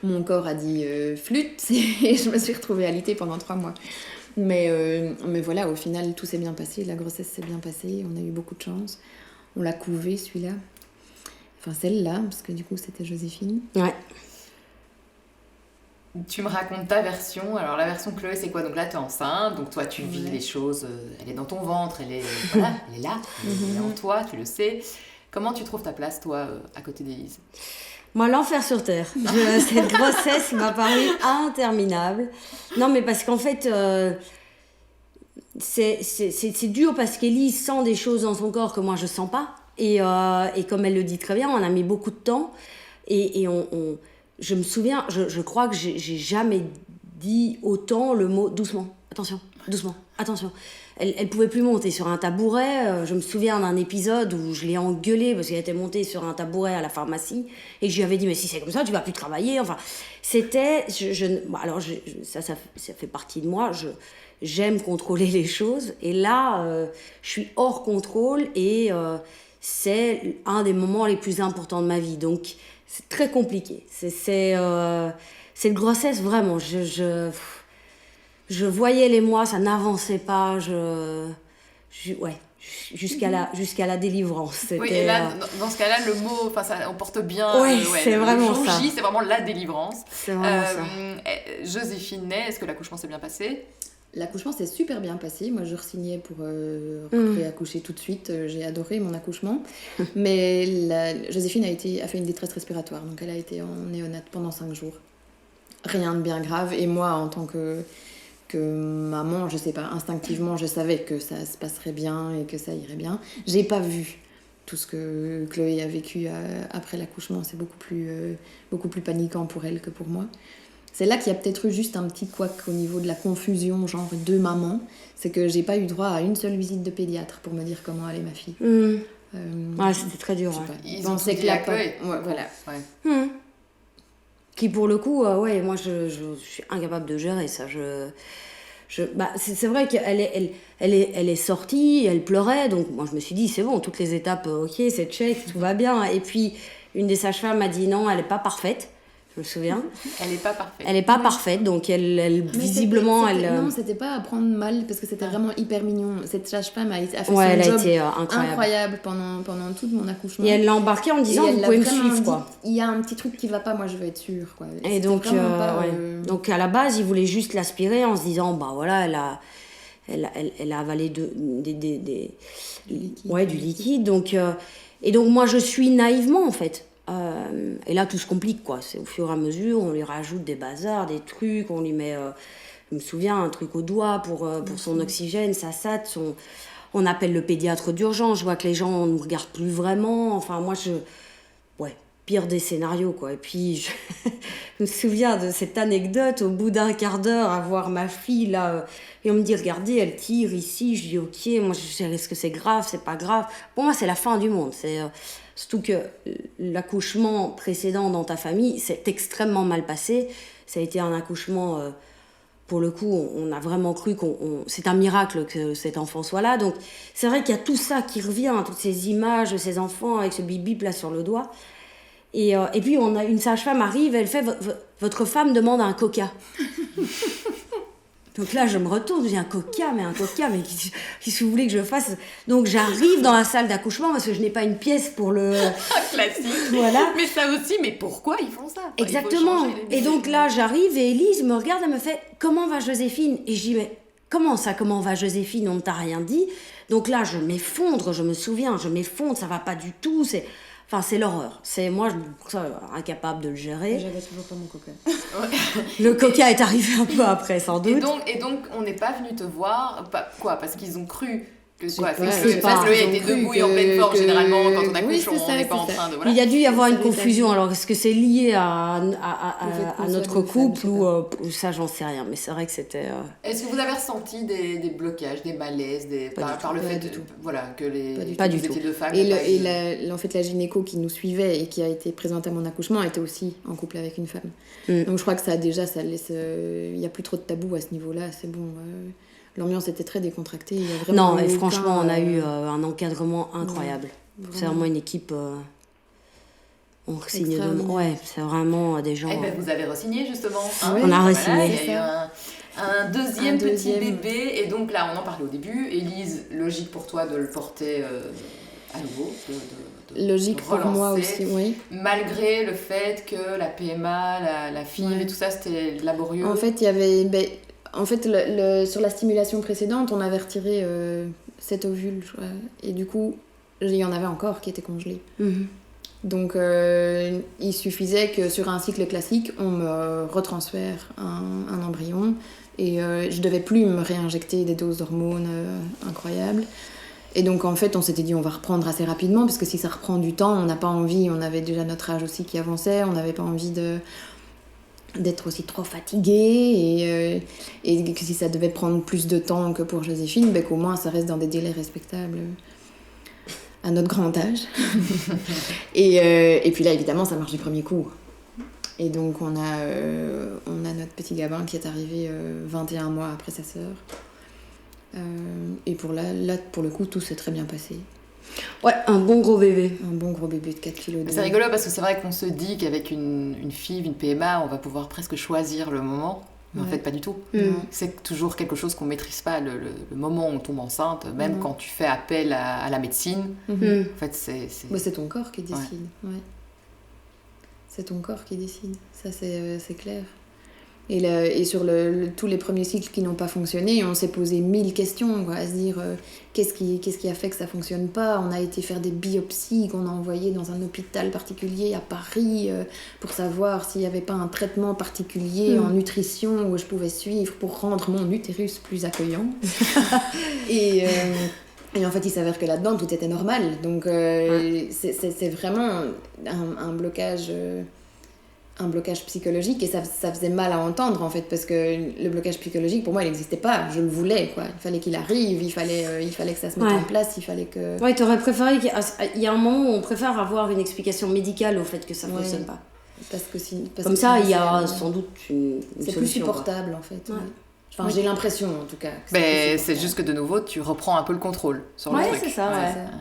Mon corps a dit flûte et je me suis retrouvée alitée pendant 3 mois. Mais voilà, au final tout s'est bien passé, la grossesse s'est bien passée, on a eu beaucoup de chance. On l'a couvé celui-là, enfin celle-là parce que du coup c'était Joséphine. Ouais. Tu me racontes ta version. Alors, la version Chloé, c'est quoi? Donc là, tu es enceinte, donc toi, tu vis Ouais. les choses. Elle est dans ton ventre, elle est, voilà, elle est là, elle est en toi, tu le sais. Comment tu trouves ta place, toi, à côté d'Élise? Moi, l'enfer sur Terre. Cette grossesse m'a paru interminable. Non, mais parce qu'en fait, c'est dur parce qu'Élise sent des choses dans son corps que moi, je sens pas. Et comme elle le dit très bien, on a mis beaucoup de temps. Et je me souviens, je crois que j'ai jamais dit autant le mot doucement, attention, doucement, attention. Elle pouvait plus monter sur un tabouret. Je me souviens d'un épisode où je l'ai engueulée parce qu'elle était montée sur un tabouret à la pharmacie et je lui avais dit mais si c'est comme ça tu vas plus travailler. Enfin, c'était, alors ça fait partie de moi. J'aime contrôler les choses et là je suis hors contrôle et c'est un des moments les plus importants de ma vie. Donc c'est très compliqué. C'est une grossesse vraiment. Je voyais les mois, ça n'avançait pas. Ouais, jusqu'à la délivrance. Oui, C'était, et là, dans ce cas-là, le mot, on porte bien. Ouais, c'est vraiment le jour ça. J, c'est vraiment la délivrance. c'est vraiment ça. Joséphine Ney, est-ce que l'accouchement s'est bien passé? L'accouchement s'est super bien passé. Moi, je re-signais pour réaccoucher tout de suite. J'ai adoré mon accouchement. Mais Joséphine a fait une détresse respiratoire. Donc, elle a été en néonate pendant 5 jours. Rien de bien grave. Et moi, en tant que maman, je sais pas, instinctivement, je savais que ça se passerait bien et que ça irait bien. J'ai pas vu tout ce que Chloé a vécu après l'accouchement. C'est beaucoup plus paniquant pour elle que pour moi. C'est là qu'il y a peut-être eu juste un petit couac au niveau de la confusion, genre deux mamans. C'est que j'ai pas eu droit à une seule visite de pédiatre pour me dire comment allait ma fille. Ouais, c'était très dur. Je sais Ouais. pas. Ils ont pensais tout que dit la à Chloé. Ouais, voilà. Ouais. Qui pour le coup, ouais, moi je suis incapable de gérer ça. C'est vrai qu'elle est sortie, elle pleurait, donc moi je me suis dit c'est bon, toutes les étapes, ok, c'est check, tout va bien. Et puis une des sages-femmes m'a dit non, elle est pas parfaite. Je me souviens. Elle n'est pas parfaite. Elle n'est pas parfaite, donc elle Mais visiblement, Non, c'était pas à prendre mal parce que c'était vraiment hyper mignon. Cette sage-femme a fait ouais, elle son a job été incroyable. pendant tout mon accouchement. Et elle l'a embarqué en disant Et vous elle pouvez l'a me vraiment suivre dit, quoi. il y a un petit truc qui va pas, moi je veux être sûre quoi. Et c'était donc, vraiment pas, ouais. Donc à la base, il voulait juste l'aspirer en se disant bah voilà, elle a avalé du liquide. Donc, et donc moi je suis naïvement en fait. Et là tout se complique quoi. C'est au fur et à mesure, on lui rajoute des bazars, des trucs, on lui met, je me souviens, un truc au doigt pour son oxygène, ça saute, on appelle le pédiatre d'urgence, je vois que les gens nous regardent plus vraiment, enfin moi ouais, pire des scénarios quoi. Et puis je me souviens de cette anecdote au bout d'un quart d'heure à voir ma fille là et on me dit regardez elle tire ici, je dis ok, moi je sais est-ce que c'est grave, c'est pas grave, pour moi c'est la fin du monde, c'est surtout que l'accouchement précédent dans ta famille s'est extrêmement mal passé, ça a été un accouchement pour le coup on a vraiment cru c'est un miracle que cet enfant soit là, donc c'est vrai qu'il y a tout ça qui revient, toutes ces images de ces enfants avec ce bip-bip là sur le doigt. Et puis on a une sage-femme arrive, elle fait votre femme demande un coca. Donc là je me retourne, je dis un coca, mais qu'est-ce que vous voulez que je fasse? Donc j'arrive dans la salle d'accouchement parce que je n'ai pas une pièce pour le Classique. voilà. Mais ça aussi, mais pourquoi ils font ça? Enfin, Exactement. Et donc là j'arrive et Élise me regarde, elle me fait comment va Joséphine? Et je dis mais comment ça, comment va Joséphine? On ne t'a rien dit. Donc là je m'effondre, je me souviens, ça va pas du tout, c'est l'horreur. C'est moi, pour ça, incapable de le gérer. J'avais toujours pas mon coca. Le coca est arrivé un peu après, sans doute. Et donc, on n'est pas venu te voir, parce qu'ils ont cru que quoi, pas, c'est je sais pas. Chloé Ils ont était cru debout et en pleine forme, que- généralement, quand on accouche, Oui, c'est on ça, n'est pas c'est en ça. train de... Voilà. Il y a dû y avoir Ça une les a confusion. dit. Alors, est-ce que c'est lié à fait qu'on notre soit une couple femme, ou ça, j'en sais rien. Mais c'est vrai que c'était... Est-ce que vous avez ressenti des blocages, des malaises, par le Pas fait du tout. voilà, que Pas du vous tout. étiez deux femmes? En fait, la gynéco qui nous suivait et qui a été présente à mon accouchement était aussi en couple avec une femme. Donc je crois que ça laisse... Il n'y a plus trop de tabou à ce niveau-là, c'est bon. L'ambiance était très décontractée. Il y a vraiment Non, et aucun, franchement, on a eu un encadrement incroyable. C'est vraiment une équipe... on signe de... Extraordinaire. Ouais, c'est vraiment des gens... Eh ben, vous avez re-signé, justement. Oui, on a Voilà, re-signé. il y a eu un deuxième petit deuxième. bébé. Et donc là, on en parlait au début. Élise, logique pour toi de le porter à nouveau, de Logique pour moi relancer, aussi, oui. malgré le fait que la PMA, la FIV Ouais. et tout ça, c'était laborieux. En fait, il y avait... sur la stimulation précédente, on avait retiré 7 ovules, je crois. Et du coup, il y en avait encore qui étaient congelés. Mhm. Donc, il suffisait que sur un cycle classique, on me retransfère un embryon et je devais plus me réinjecter des doses d'hormones incroyables. Et donc, en fait, on s'était dit, on va reprendre assez rapidement, parce que si ça reprend du temps, on n'a pas envie, on avait déjà notre âge aussi qui avançait, on n'avait pas envie d'être aussi trop fatigué, et que si ça devait prendre plus de temps que pour Joséphine, ben, qu'au moins ça reste dans des délais respectables à notre grand âge. Et puis là, évidemment, ça marche du premier coup. Et donc, on a notre petit Gabin qui est arrivé 21 mois après sa sœur. Et pour là, pour le coup, tout s'est très bien passé. Ouais, un bon gros bébé. Un bon gros bébé de 4 kg. C'est rigolo parce que c'est vrai qu'on se dit qu'avec une FIV, une PMA, on va pouvoir presque choisir le moment. Mais en Ouais. fait, pas du tout. Mm. C'est toujours quelque chose qu'on maîtrise pas, le moment où on tombe enceinte, même Non. quand tu fais appel à la médecine. Mhm. En fait, c'est... Ouais, c'est ton corps qui décide. Ouais. C'est ton corps qui décide. Ça, c'est clair. Et sur tous les premiers cycles qui n'ont pas fonctionné, on s'est posé 1000 questions, quoi, à se dire qu'est-ce qui a fait que ça fonctionne pas. On a été faire des biopsies qu'on a envoyées dans un hôpital particulier à Paris pour savoir s'il n'y avait pas un traitement particulier en nutrition où je pouvais suivre pour rendre mon utérus plus accueillant. Et en fait, il s'avère que là-dedans, tout était normal. Donc, c'est vraiment un blocage psychologique, et ça faisait mal à entendre, en fait, parce que le blocage psychologique, pour moi, il n'existait pas. Je le voulais, quoi. Il fallait qu'il arrive, il fallait que ça se mette Ouais. en place, il fallait que... Ouais, t'aurais préféré il y a un moment où on préfère avoir une explication médicale au fait que ça Ouais. fonctionne pas. Parce que Comme ça, il y a c'est- sans doute une C'est plus solution, quoi. supportable, en fait. Ouais. Ouais. Enfin, j'ai l'impression, en tout cas. que Mais plus c'est supportable. juste que de nouveau, tu reprends un peu le contrôle sur le Ouais, truc. c'est ça, ouais. ça.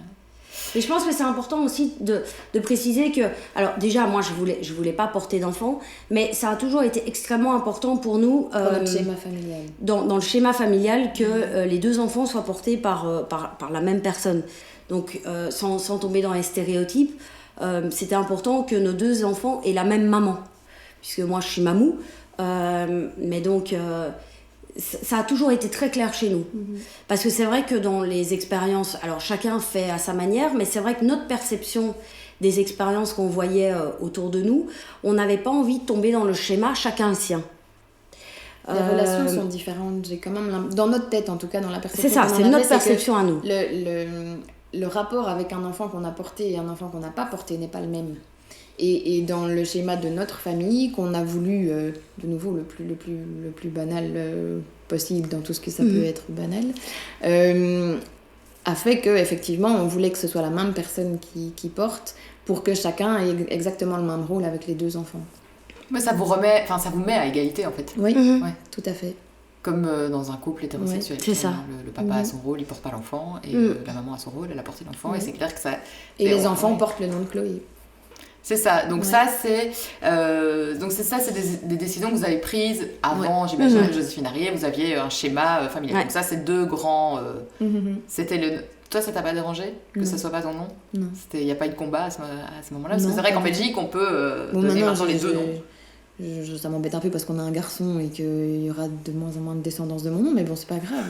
Et je pense que c'est important aussi de préciser que, alors déjà, moi, je voulais pas porter d'enfant, mais ça a toujours été extrêmement important pour nous Pour notre schéma familial. dans le schéma familial que les deux enfants soient portés par la même personne. Donc, sans tomber dans les stéréotypes, c'était important que nos deux enfants aient la même maman. Puisque moi, je suis mamou, mais donc... ça a toujours été très clair chez nous. Parce que c'est vrai que dans les expériences, alors chacun fait à sa manière, mais c'est vrai que notre perception des expériences qu'on voyait autour de nous, on n'avait pas envie de tomber dans le schéma chacun le sien. Les relations sont différentes. J'ai quand même dans notre tête, en tout cas, dans la perception. C'est ça, qu'on en c'est avait, notre que perception à nous. le rapport avec un enfant qu'on a porté et un enfant qu'on n'a pas porté n'est pas le même. Et dans le schéma de notre famille, qu'on a voulu, de nouveau, le plus banal possible dans tout ce que ça peut être banal, a fait qu'effectivement, on voulait que ce soit la même personne qui porte pour que chacun ait exactement le même rôle avec les deux enfants. Mais ça vous met à égalité, en fait. Oui, Ouais. tout à fait. Comme dans un couple hétérosexuel. Ouais, c'est ça. Le papa a son rôle, il porte pas l'enfant, et la maman a son rôle, elle a porté l'enfant, et c'est clair que ça... Et les on- enfants ouais. portent le nom de Chloé. C'est ça. Donc Ouais. ça, c'est des décisions que vous avez prises avant, j'imagine, que Joséphine arrivait, vous aviez un schéma familial. Ouais. Donc ça, c'est deux grands... C'était le... Toi, ça t'a pas dérangé que Non. ce soit pas ton nom? Non. Il n'y a pas eu de combat à ce moment-là? Parce que Non, c'est vrai pas qu'en du tout. Belgique, on peut Bon, donner maintenant, maintenant les deux noms. ça m'embête un peu parce qu'on a un garçon et qu'il y aura de moins en moins de descendance de mon nom, mais bon, c'est pas grave.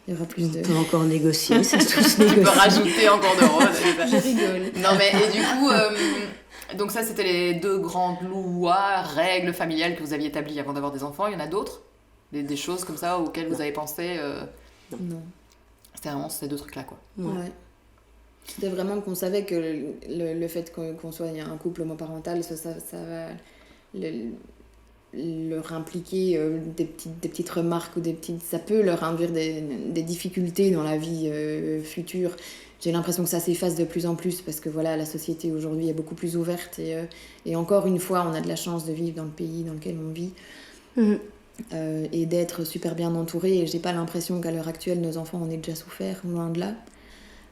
Il y aura plus de... On peut encore négocier, ça se tous Tu peux négocie. rajouter encore de rôles. Je rigole. Non, mais et du coup, donc ça, c'était les deux grandes lois, règles familiales que vous aviez établies avant d'avoir des enfants. Il y en a d'autres? Des choses comme ça auxquelles vous avez pensé Non. C'était vraiment ces deux trucs-là, quoi. Ouais. C'était vraiment qu'on savait que le fait qu'on soit un couple homoparental, ça va leur impliquer des petites remarques ou ça peut leur induire des difficultés dans la vie future. J'ai l'impression que ça s'efface de plus en plus parce que voilà, la société aujourd'hui est beaucoup plus ouverte et encore une fois, on a de la chance de vivre dans le pays dans lequel on vit. Et d'être super bien entouré. Et j'ai pas l'impression qu'à l'heure actuelle, nos enfants en aient déjà souffert, loin de là.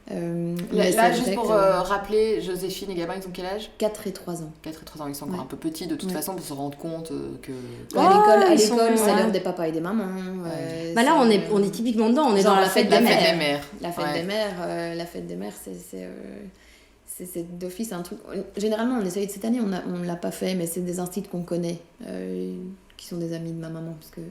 Mais Là, c'est juste vrai pour que rappeler, Joséphine et Gabin, ils ont quel âge? 4 et 3 ans. 4 et 3 ans, ils sont encore Ouais. un peu petits de toute Ouais. façon pour se rendre compte que... À ils l'école, sont- c'est ouais. l'heure des papas et des mamans. Bah là, on est typiquement dedans, on est genre dans la la fête fête des La mères. fête des mères. La fête Ouais. des mères, c'est d'office un truc. Généralement, on essaye, cette année, on l'a pas fait, mais c'est des instituts qu'on connaît, qui sont des amis de ma maman, parce que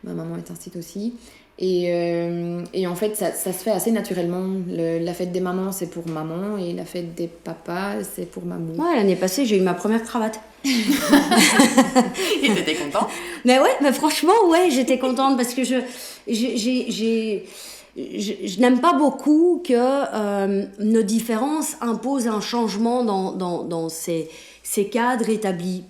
ma maman est institut aussi. Et en fait, ça se fait assez naturellement. La fête des mamans, c'est pour maman, et la fête des papas, c'est pour mamou. Ouais, l'année passée, j'ai eu ma première cravate. Et t'étais content? Mais ouais, mais franchement, ouais, j'étais contente parce que je n'aime pas beaucoup que nos différences imposent un changement dans ces cadres établis.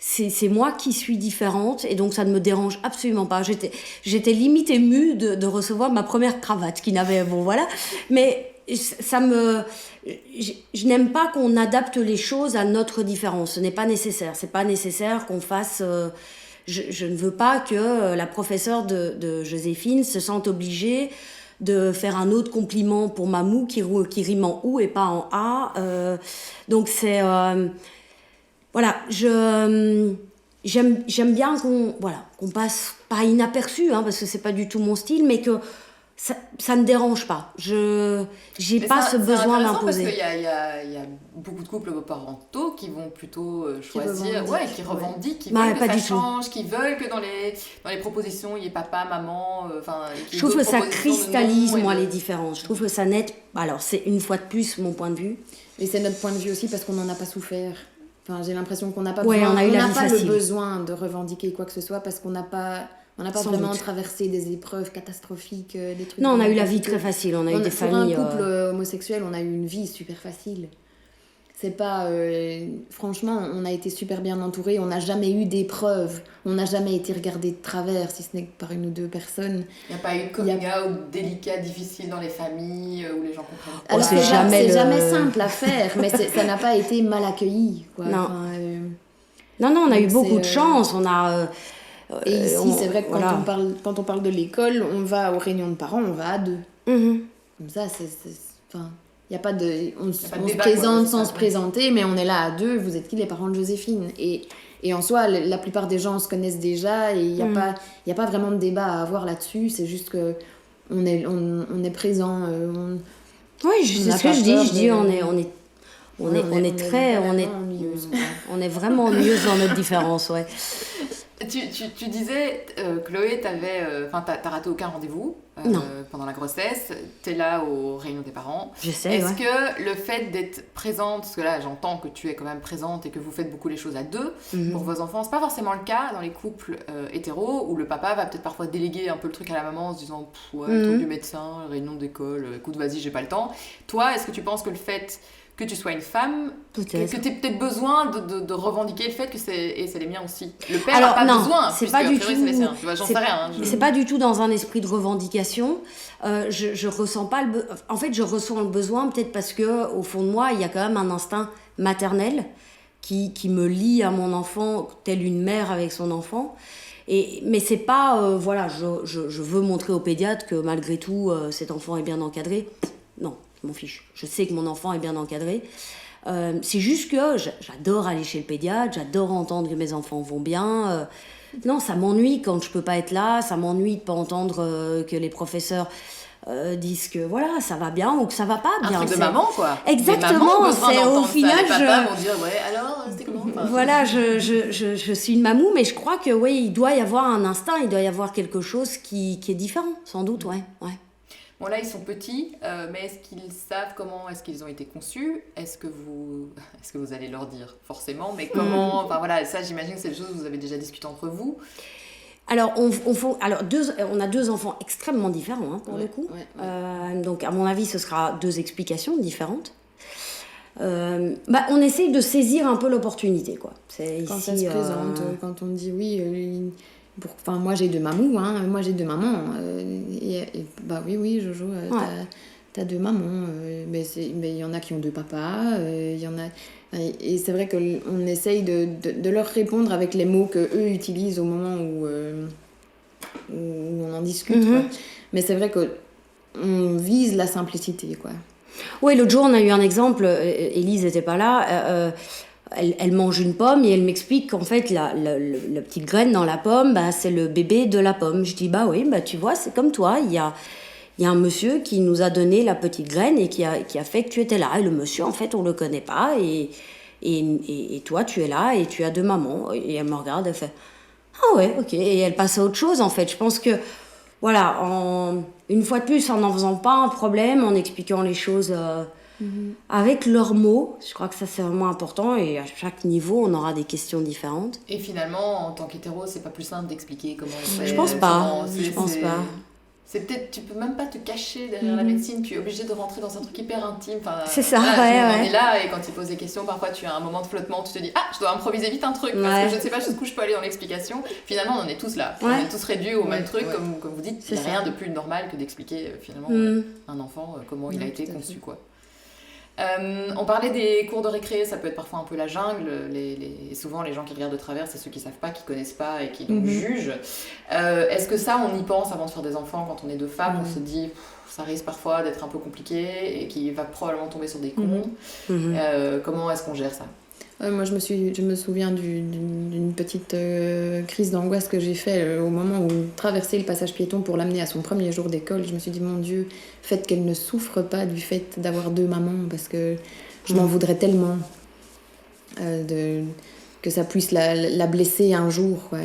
C'est moi qui suis différente et donc ça ne me dérange absolument pas. J'étais limite émue de recevoir ma première cravate qui n'avait... Bon, voilà. Mais ça me... Je n'aime pas qu'on adapte les choses à notre différence. Ce n'est pas nécessaire. C'est pas nécessaire qu'on fasse... Je ne veux pas que la professeure de Joséphine se sente obligée de faire un autre compliment pour Mamou qui rime en OU et pas en A. Donc c'est... voilà, j'aime bien qu'on passe pas inaperçu, hein, parce que c'est pas du tout mon style, mais que ça ne dérange pas. J'ai pas ce besoin d'imposer. Parce qu'il y a beaucoup de couples parentaux qui vont plutôt choisir, qui revendiquent, qui veulent que ça change, qui veulent que dans les propositions, il y ait papa, maman, je trouve que ça cristallise, moi, les différences. Je trouve que ça n'aide... Alors, c'est une fois de plus mon point de vue. Et c'est notre point de vue aussi parce qu'on n'en a pas souffert. Enfin, j'ai l'impression qu'on n'a pas le besoin de revendiquer quoi que ce soit parce qu'on n'a pas vraiment traversé des épreuves catastrophiques, des trucs. Non, on a eu la vie très facile, on a eu des familles... Pour un couple homosexuel, on a eu une vie super facile. C'est pas... franchement, on a été super bien entourés, on n'a jamais eu d'épreuves, on n'a jamais été regardé de travers, si ce n'est que par une ou deux personnes. Il n'y a pas eu de coming out délicat, difficile dans les familles, où les gens comprennent pas. Alors, c'est jamais simple à faire, mais ça n'a pas été mal accueilli. Quoi. Non. Enfin, non, on a eu beaucoup de chance, on a... et ici, c'est vrai que quand on parle de l'école, on va aux réunions de parents, on va à 2. Mm-hmm. Comme ça, enfin, y a pas de... On se présente sans se présenter, mais on est là à 2, vous êtes qui les parents de Joséphine? Et en soi, la plupart des gens se connaissent déjà, et il n'y a pas vraiment de débat à avoir là-dessus, c'est juste que on est présent. Oui, c'est ce que je dis, on est vraiment ennuyeuse dans notre différence, ouais. Tu disais, Chloé, t'as raté aucun rendez-vous pendant la grossesse, t'es là aux réunions des parents. Je sais, Est-ce que le fait d'être présente, parce que là j'entends que tu es quand même présente et que vous faites beaucoup les choses à 2 pour vos enfants, c'est pas forcément le cas dans les couples hétéros où le papa va peut-être parfois déléguer un peu le truc à la maman en se disant truc du médecin, réunion d'école, écoute vas-y j'ai pas le temps. Toi, est-ce que tu penses que le fait que tu sois une femme, que tu aies peut-être besoin de revendiquer le fait que c'est les miens aussi. Le père n'a pas besoin, c'est pas du tout. J'en sais rien. C'est pas du tout dans un esprit de revendication. Je ressens pas en fait, je ressens le besoin peut-être parce que au fond de moi, il y a quand même un instinct maternel qui me lie à mon enfant, telle une mère avec son enfant. Mais c'est pas, je veux montrer au pédiatre que malgré tout, cet enfant est bien encadré. Non. M'en fiche. Je sais que mon enfant est bien encadré. C'est juste que j'adore aller chez le pédiatre, j'adore entendre que mes enfants vont bien. Non, ça m'ennuie quand je peux pas être là, ça m'ennuie de pas entendre que les professeurs disent que voilà, ça va bien ou que ça va pas bien. Un truc de maman, quoi. Exactement, c'est au final... Les papas vont dire, alors, c'était comment Voilà, je suis une mamou, mais je crois que il doit y avoir un instinct, il doit y avoir quelque chose qui est différent, sans doute, ouais. Bon là ils sont petits, mais est-ce qu'ils savent comment est-ce qu'ils ont été conçus? Est-ce que vous allez leur dire forcément? Mais comment? Enfin voilà, ça j'imagine que c'est des choses que vous avez déjà discuté entre vous. Alors on a 2 enfants extrêmement différents pour le coup. Donc à mon avis ce sera 2 explications différentes. On essaye de saisir un peu l'opportunité quoi. Quand ça se présente, quand on dit oui. Enfin, moi j'ai 2 mamous, moi j'ai 2 mamans. Oui, Jojo, t'as 2 mamans. Mais il y en a qui ont 2 papas, y en a... Et c'est vrai qu'on essaye de leur répondre avec les mots qu'eux utilisent au moment où on en discute. Quoi. Mais c'est vrai que on vise la simplicité, quoi. Oui, l'autre jour, on a eu un exemple, Élise n'était pas là, elle mange une pomme et elle m'explique qu'en fait, la petite graine dans la pomme, bah, c'est le bébé de la pomme. Je dis, bah oui, bah, tu vois, c'est comme toi, il y a un monsieur qui nous a donné la petite graine et qui a fait que tu étais là. Et le monsieur, en fait, on ne le connaît pas et toi, tu es là et tu as 2 mamans. Et elle me regarde, elle fait, ah ouais, ok. Et elle passe à autre chose, en fait. Je pense que, voilà, une fois de plus, en n'en faisant pas un problème, en expliquant les choses avec leurs mots, je crois que ça, c'est vraiment important. Et à chaque niveau, on aura des questions différentes. Et finalement, en tant qu'hétéro, c'est pas plus simple d'expliquer comment on fait. Je pense pas. Je pense pas. C'est peut-être, tu peux même pas te cacher derrière la médecine, tu es obligé de rentrer dans un truc hyper intime. Enfin, c'est ça, voilà, ouais. On est là et quand il pose des questions, parfois tu as un moment de flottement, tu te dis je dois improviser vite un truc parce que je ne sais pas jusqu'où je peux aller dans l'explication. Finalement, on en est tous là, on est tous réduits au même truc, comme vous dites. Il n'y a rien de plus normal que d'expliquer finalement un enfant comment il a été conçu, quoi. On parlait des cours de récré, ça peut être parfois un peu la jungle. Souvent, les gens qui regardent de travers, c'est ceux qui savent pas, qui connaissent pas et qui donc jugent. Est-ce que ça, on y pense avant de faire des enfants quand on est 2 femmes? On se dit, ça risque parfois d'être un peu compliqué et qu'il va probablement tomber sur des cons. Comment est-ce qu'on gère ça? Moi, je me souviens d'une petite crise d'angoisse que j'ai fait au moment où traverser le passage piéton pour l'amener à son premier jour d'école. Je me suis dit, mon Dieu, faites qu'elle ne souffre pas du fait d'avoir 2 mamans, parce que je m'en voudrais tellement que ça puisse la blesser un jour, quoi.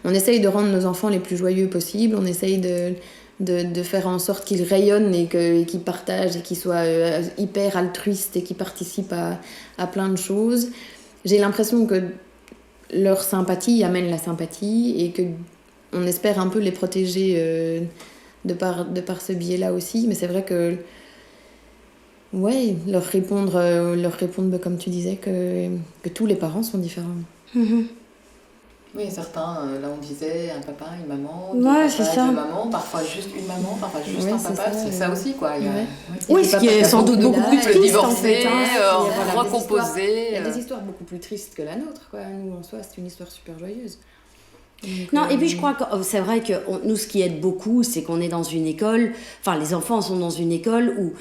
On essaye de rendre nos enfants les plus joyeux possibles, on essaye de faire en sorte qu'ils rayonnent et qu'ils partagent et qu'ils soient hyper altruistes et qu'ils participent à plein de choses. J'ai l'impression que leur sympathie amène la sympathie et qu'on espère un peu les protéger de par ce biais-là aussi. Mais c'est vrai que leur répondre comme tu disais, que tous les parents sont différents. Oui, certains, là on disait un papa, une maman, c'est ça. 2 mamans, parfois juste une maman, parfois juste un papa, c'est ça aussi, quoi. Oui, ce qui est sans doute beaucoup plus triste, en fait. Recomposer. Il y a des histoires beaucoup plus tristes que la nôtre, quoi. Nous, en soi, c'est une histoire super joyeuse. Donc, non, et puis je crois que c'est vrai que nous, ce qui aide beaucoup, c'est qu'on est dans une école, enfin les enfants sont dans une école où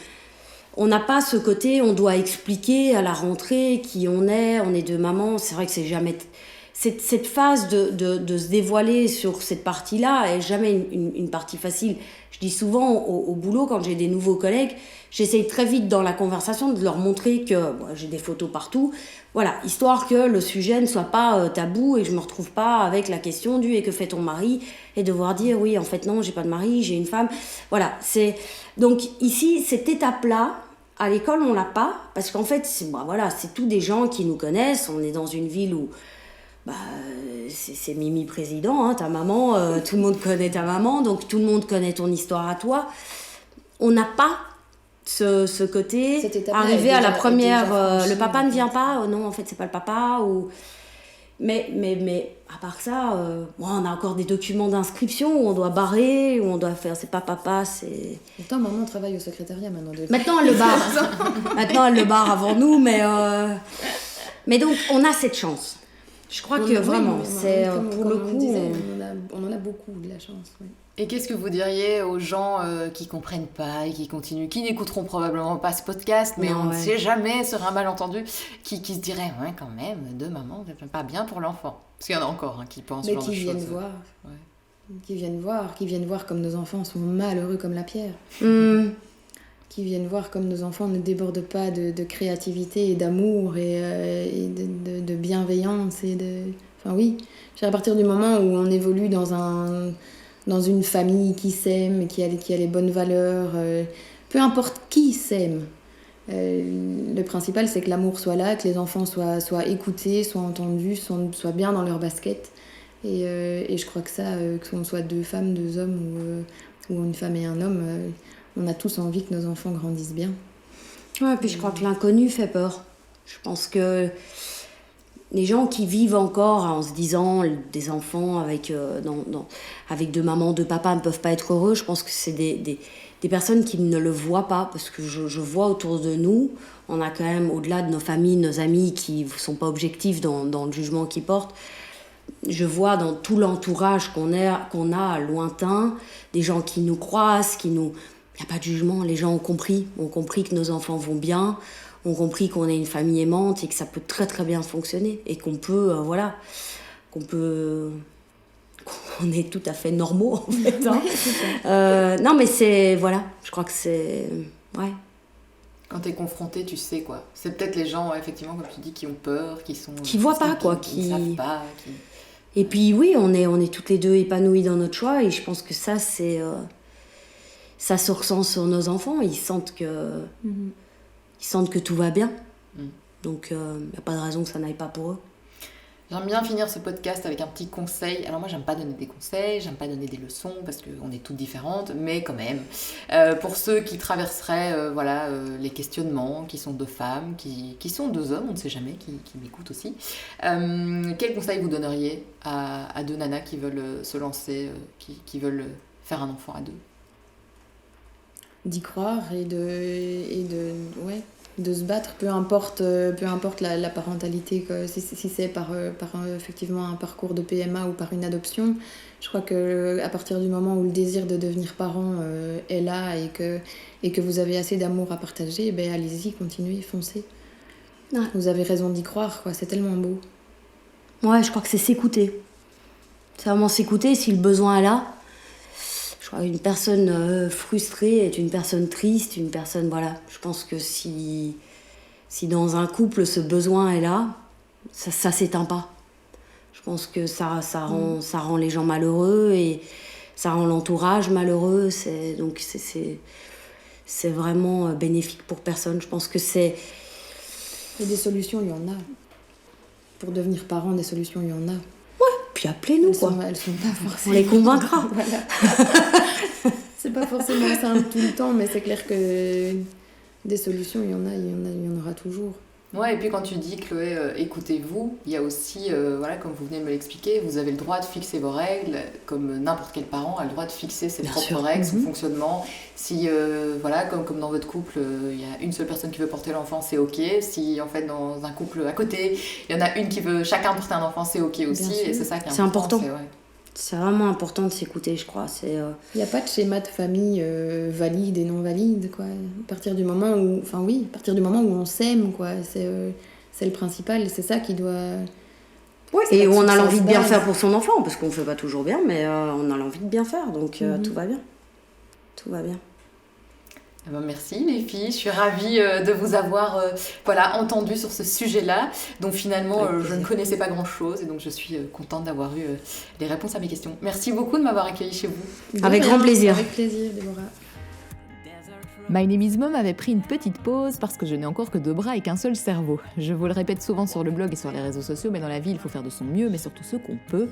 on n'a pas ce côté, on doit expliquer à la rentrée qui on est 2 mamans, c'est vrai que c'est jamais... Cette phase de se dévoiler sur cette partie-là est jamais une partie facile. Je dis souvent au boulot, quand j'ai des nouveaux collègues, j'essaye très vite dans la conversation de leur montrer que j'ai des photos partout, voilà, histoire que le sujet ne soit pas tabou et que je me retrouve pas avec la question du « et que fait ton mari ?» et devoir dire « oui, en fait non, j'ai pas de mari, j'ai une femme ». Voilà, donc ici, cette étape-là, à l'école, on l'a pas, parce qu'en fait, c'est tous des gens qui nous connaissent, on est dans une ville où c'est Mimi président, hein, ta maman, tout le monde connaît ta maman, donc tout le monde connaît ton histoire à toi. On n'a pas ce côté, arrivé à la première, le papa ne vient pas, non en fait c'est pas le papa, mais à part ça, on a encore des documents d'inscription où on doit barrer, où on doit faire, c'est pas papa, c'est... Pourtant maman travaille au secrétariat maintenant. Maintenant elle le barre, maintenant elle le barre avant nous, mais donc on a cette chance. Je crois que vraiment, c'est pour le coup... On en a beaucoup de la chance. Oui. Et qu'est-ce que vous diriez aux gens qui comprennent pas et qui continuent, qui n'écouteront probablement pas ce podcast, mais on ne sait jamais, sur un malentendu, qui se diraient, quand même, 2 mamans, c'est pas bien pour l'enfant. Parce qu'il y en a encore qui pensent ce genre de choses. Qui viennent voir comme nos enfants sont malheureux comme la pierre. Qui viennent voir comme nos enfants ne débordent pas de créativité et d'amour et de bienveillance Enfin oui, à partir du moment où on évolue dans une famille qui s'aime, qui a les bonnes valeurs, peu importe qui s'aime, le principal c'est que l'amour soit là, que les enfants soient écoutés, soient entendus, soient bien dans leur basket. Et je crois que ça, qu'on soit 2 femmes, 2 hommes ou une femme et un homme, on a tous envie que nos enfants grandissent bien. Ouais, puis je crois que l'inconnu fait peur. Je pense que les gens qui vivent encore en se disant des enfants avec 2 mamans, 2 papas ne peuvent pas être heureux, je pense que c'est des personnes qui ne le voient pas, parce que je vois autour de nous, on a quand même, au-delà de nos familles, nos amis qui ne sont pas objectifs dans le jugement qu'ils portent, je vois dans tout l'entourage qu'on a lointain, des gens qui nous croisent, Il n'y a pas de jugement, les gens ont compris que nos enfants vont bien, ont compris qu'on est une famille aimante et que ça peut très très bien fonctionner et qu'on peut, qu'on est tout à fait normaux en fait. Hein. Non mais je crois que c'est... Ouais. Quand t'es confronté, tu sais quoi. C'est peut-être les gens, effectivement, comme tu dis, qui ont peur, qui voient pas quoi, qui savent pas. Et puis oui, on est toutes les deux épanouies dans notre choix et je pense que ça c'est... ça se ressent sur nos enfants, ils sentent que tout va bien. Donc il n'y a pas de raison que ça n'aille pas pour eux. J'aime bien finir ce podcast avec un petit conseil. Alors moi, j'aime pas donner des conseils, j'aime pas donner des leçons parce qu'on est toutes différentes, mais quand même, pour ceux qui traverseraient les questionnements, qui sont deux femmes, qui sont deux hommes, on ne sait jamais, qui m'écoutent aussi, quel conseil vous donneriez à deux nanas qui veulent se lancer, qui veulent faire un enfant à deux? D'y croire et de se battre, peu importe la parentalité, quoi. Si c'est par effectivement un parcours de PMA ou par une adoption, je crois que à partir du moment où le désir de devenir parent est là et que vous avez assez d'amour à partager, allez-y, continuez, foncez. Ouais. Vous avez raison d'y croire, quoi. C'est tellement beau. Ouais, je crois que c'est s'écouter. C'est vraiment s'écouter si le besoin est là. Je crois qu'une personne frustrée est une personne triste, une personne... Voilà, je pense que si dans un couple, ce besoin est là, ça s'éteint pas. Je pense que ça rend les gens malheureux et ça rend l'entourage malheureux. Donc c'est vraiment bénéfique pour personne. Je pense que c'est... Et des solutions, il y en a. Pour devenir parent, des solutions, il y en a. Puis appelez-nous, quoi. Elles sont pas forcément... On les convaincra. Voilà. C'est pas forcément simple tout le temps, mais c'est clair que des solutions, il y en aura toujours. Ouais, et puis quand tu dis, Chloé, écoutez-vous, il y a aussi, comme vous venez de me l'expliquer, vous avez le droit de fixer vos règles, comme n'importe quel parent a le droit de fixer ses propres règles, son fonctionnement. Si, comme dans votre couple, il y a une seule personne qui veut porter l'enfant, c'est ok. Si, en fait, dans un couple à côté, il y en a une qui veut chacun porter un enfant, c'est ok aussi. Et c'est ça qui est important. C'est vraiment important de s'écouter, je crois. Il n'y a pas de schéma de famille valide et non valide, quoi. À partir du moment où on s'aime, quoi. C'est le principal, et c'est ça qui doit... Ouais, et où on a l'envie de bien faire pour son enfant, parce qu'on ne fait pas toujours bien, mais on a l'envie de bien faire, donc tout va bien. Tout va bien. Merci les filles, je suis ravie de vous avoir entendu sur ce sujet-là, dont finalement je ne connaissais pas grand-chose, et donc je suis contente d'avoir eu les réponses à mes questions. Merci beaucoup de m'avoir accueillie chez vous. Avec grand plaisir. Avec plaisir, Déborah. My Name is Mom avait pris une petite pause parce que je n'ai encore que 2 bras et qu'un seul cerveau. Je vous le répète souvent sur le blog et sur les réseaux sociaux, mais dans la vie, il faut faire de son mieux, mais surtout ce qu'on peut.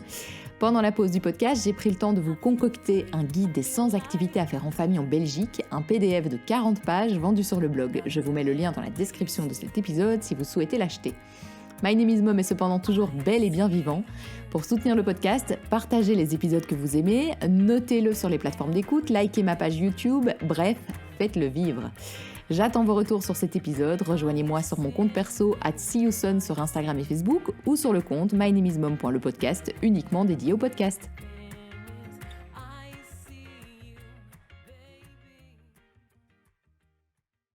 Pendant la pause du podcast, j'ai pris le temps de vous concocter un guide des 100 activités à faire en famille en Belgique, un PDF de 40 pages vendu sur le blog. Je vous mets le lien dans la description de cet épisode si vous souhaitez l'acheter. My Name is Mom est cependant toujours bel et bien vivant. Pour soutenir le podcast, partagez les épisodes que vous aimez, notez-le sur les plateformes d'écoute, likez ma page YouTube, bref, faites-le vivre. J'attends vos retours sur cet épisode, rejoignez-moi sur mon compte perso @seeyouson sur Instagram et Facebook ou sur le compte mynameismom.lepodcast uniquement dédié au podcast.